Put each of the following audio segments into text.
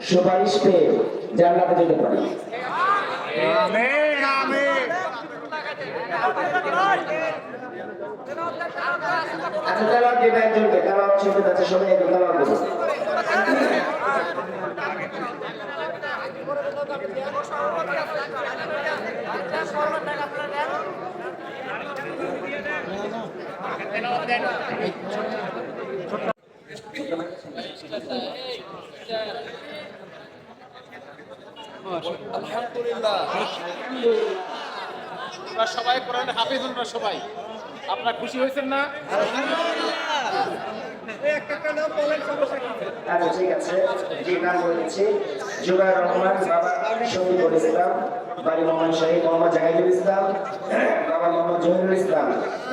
সুপারিশ পেয়ে জান্নাতে যেতে পারি। আমিন আমিন। আচ্ছা তেলাওয়াত দিবে একজনকে, তেলাওয়াত শিখতে যাচ্ছে সবাই একটু তেলাওয়াত করুন। আলহামদুলিল্লাহ। আপনারা সবাই কোরআনে হাফেজ হন না সবাই। আপনারা খুশি হয়েছেন না? আচ্ছা ঠিক আছে, যে নাম বলেছি জুবাইর রহমান, বাবা শফিকুল ইসলাম, বাড়ি মোহাম্মদ শাহী, মোহাম্মদ জাহিদুল ইসলাম, বাবা মোহাম্মদ জহিরুল ইসলাম,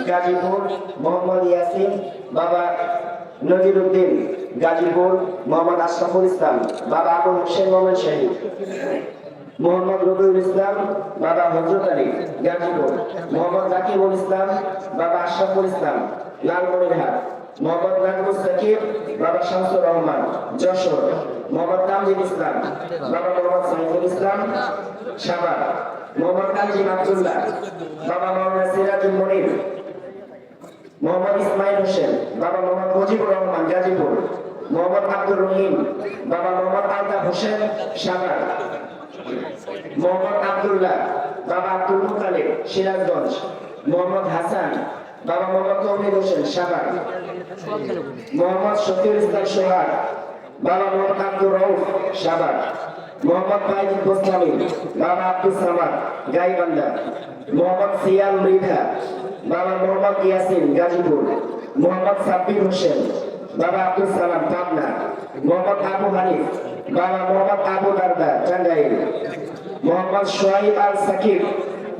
গাজীপুর, মোহাম্মদ ইয়াসিন, বাবা নজিরুদ্দিন, গাজীপুর, মোহাম্মদ আশরাফুল ইসলাম, বাবা আবু হোসেন মোহাম্মদ শাহী, মোহাম্মদ রবিউল ইসলাম, বাবা হযরত আলী, গাজীপুর, মোহাম্মদ জাকিরুল ইসলাম, বাবা আশরাফুল ইসলাম, লালমনিরহাট, মোহাম্মদ নাজমুস সাকিব, বাবা শামসুর রহমান, যশোর, মোহাম্মদ তামজিদ ইসলাম, বাবা মোহাম্মদ সাইফুল ইসলাম, সাভার, মোহাম্মদ কাজী আব্দুল্লাহ, বাবা মোহাম্মদ সিরাজুল মনির, মোহাম্মদ ইসমাইল হোসেন, বাবা মোহাম্মদ মুজিবুর রহমান, গাজীপুর, মোহাম্মদ আব্দুর রহিম, বাবা মোহাম্মদ আলতাফ হোসেন, সাভার, মোহাম্মদ আব্দুল্লাহ, বাবা আব্দুল মুতালিব, সিরাজগঞ্জ, মোহাম্মদ হাসান, বাবা মোহাম্মদ তৌহিদ হোসেন, সাভার, মোহাম্মদ শফিউল ইসলাম সোহাগ, বাবা মোহাম্মদ আব্দুর রউফ, সাভার, মোহাম্মদ বাইজিদ গোস্বামী, বাবা আব্দুল সামাদ, গাইবান্ধা, মোহাম্মদ সিয়াম মৃধা, বাবা মোহাম্মদ ইয়াসিন, গাজীপুর, মোহাম্মদ সাব্বির হোসেন, বাবা আব্দুল সালাম, পাবনা, মোহাম্মদ আবু হানিফ, বাবা মোহাম্মদ আবু দারদা, টাঙ্গাইল, মোহাম্মদ সোহাইব আল সাকিব,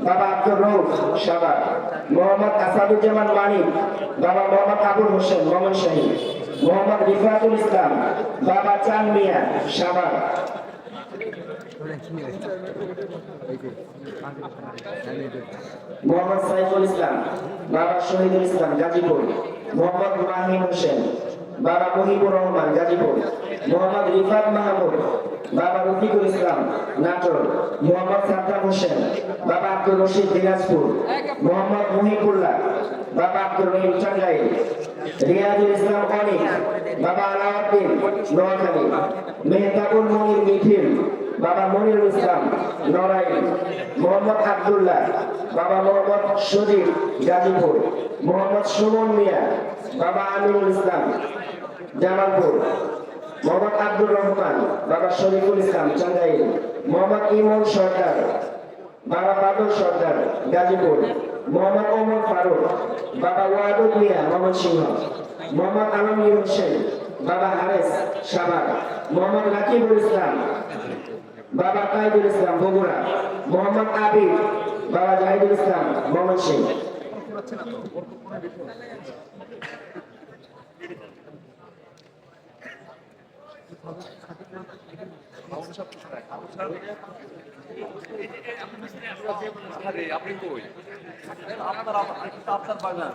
বাবা আব্দুর রউফ, সাভার, মোহাম্মদ আসাদুজ্জামান মানিক, বাবা মোহাম্মদ আবুল হোসেন, ময়মনসিংহ, মোহাম্মদ রিফাতুল ইসলাম, বাবা চাঁদ মিয়া, সাভার, মোহাম্মদ সাইফুল ইসলাম, বাবা শহীদুল ইসলাম, গাজীপুর, মোহাম্মদ মাহিন হোসেন, বাবা মহিবুর রহমান, গাজীপুর, মোহাম্মদ রিফাত মাহমুদ, বাবা রফিকুল ইসলাম, নাটোর, মোহাম্মদ সাদ্দাম হোসেন, বাবা আব্দুর রশিদ, দিনাজপুর, মোহাম্মদ মহিবুল্লাহ, বাবা আব্দুর রহিম, টাঙ্গাইল, রিয়াজুল ইসলাম অনিক, বাবা আলাউদ্দিন, নোয়াখালী, মেহতাবুল মনির, মিঠিল, বাবা মনিরুল ইসলাম, নড়াইল, মোহাম্মদ আব্দুল্লাহ, বাবা মোহাম্মদ শরীফ, গাজীপুর, মোহাম্মদ সুমন মিয়া, বাবা আমিনুল ইসলাম, জামালপুর, মোহাম্মদ আব্দুর রহমান, বাবা শরীফুল ইসলাম, টাঙ্গাইল, মোহাম্মদ ইমন সরকার, বাবা বাদল সরকার, গাজীপুর, মোহাম্মদ ওমর ফারুক, বাবা ওয়াদুল মিয়া, ময়মনসিংহ, মোহাম্মদ আলমগীর হোসেন, বাবা হারেস, সাভার, মোহাম্মদ রাকিবুল ইসলাম, বাবা কাইদুল ইসলাম, বগুড়া, মোহাম্মদ আবিদ, বাবা জাহিদুল ইসলাম, ময়মনসিংহ। আপনি কই আপনার আপনার বাগান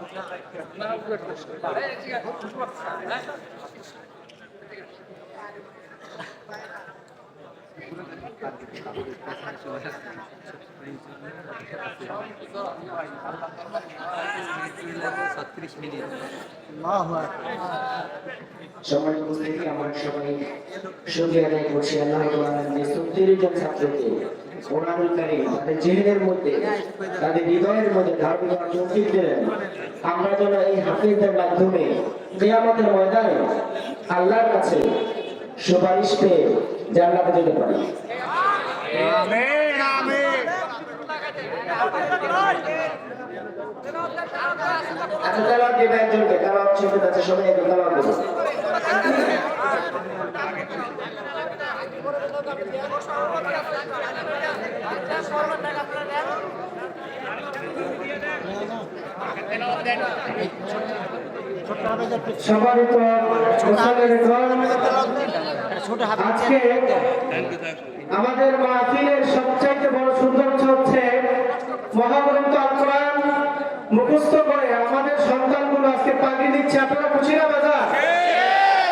সম্মানিত উপস্থিতি, আমরা সবাই শুকরিয়া আদায় করছি আল্লাহ তাআলার 70 জন ছাত্রকে কোরআনুল কারীম তাদের জিহ্বার মধ্যে, তাদের হৃদয়ের মধ্যে ধারণ করার তৌফিক দিলেন। আমরা যেন এই হাফেজদের মাধ্যমে কিয়ামতের ময়দানে আল্লাহর কাছে সুপারিশ পেয়ে জান্নাতে যেতে পারি। আমিন আমিন। আচ্ছা তেলাওয়াত দিবে একজনকে, তেলাওয়াত শিখতে যাচ্ছে সবাই একটু তেলাওয়াত করুন। সম্মানিত আজকে আমাদের মাহফিলের সবচাইতে বড় সৌন্দর্য হচ্ছে মহাগ্রন্থ আল কোরআন মুখস্থ করে আমাদের সন্তানগুলো আজকে পাগড়ি দিচ্ছে। আপনারা খুশি না বাজার?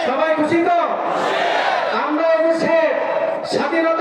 সবাই খুশি তো? আমরা এদেশে স্বাধীনতা